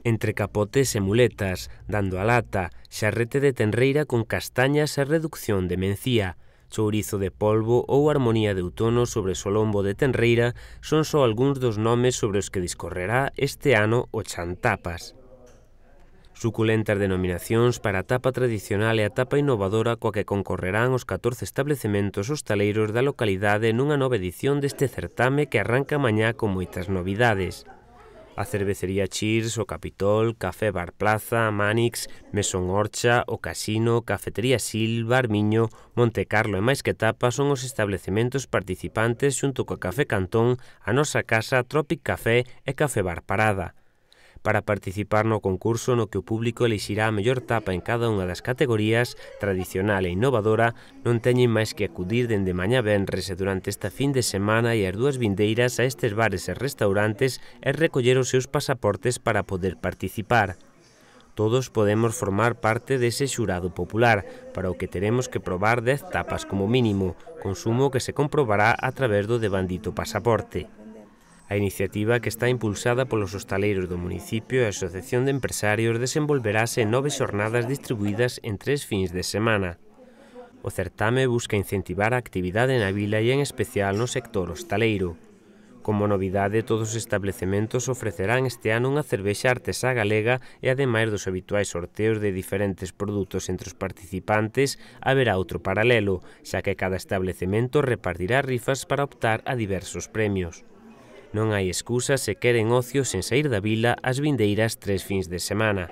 Entre capotes e muletas, dando a lata, xarrete de tenreira con castañas e reducción de mencía, chourizo de polvo ou harmonía de outono sobre solombo de tenreira son só algúns dos nomes sobre os que discorrerá este ano o Chantapas. Suculentas denominacións para a tapa tradicional e a tapa innovadora coa que concorrerán os 14 establecementos hostaleiros da localidade nunha nova edición deste certame que arranca mañá con moitas novidades. A cervecería Cheers, o Capitol, Café Bar Plaza, Manix, Mesón Orcha, o Casino, Cafetería Sil, Bar Miño, Monte Carlo e máis que tapa son os establecementos participantes xunto co Café Cantón, a nosa casa Tropic Café e Café Bar Parada. Para participar no concurso no que o público elixirá a mellor tapa en cada unha das categorías, tradicional e innovadora, non teñen máis que acudir dende mañá venres e durante esta fin de semana e as dúas vindeiras a estes bares e restaurantes e recoller os seus pasaportes para poder participar. Todos podemos formar parte dese xurado popular, para o que teremos que probar 10 tapas como mínimo, consumo que se comprobará a través do devandito pasaporte. A iniciativa, que está impulsada polos hostaleiros do municipio e a Asociación de Empresarios, desenvolverase en 9 xornadas distribuídas en 3 fins de semana. O certame busca incentivar a actividade na vila e en especial no sector hostaleiro. Como novidade, todos os establecementos ofrecerán este ano unha cervexa artesá galega e, ademais dos habituais sorteos de diferentes produtos entre os participantes, haberá outro paralelo, xa que cada establecemento repartirá rifas para optar a diversos premios. Non hai excusa se queren ocio sen saír da vila as vindeiras 3 fins de semana.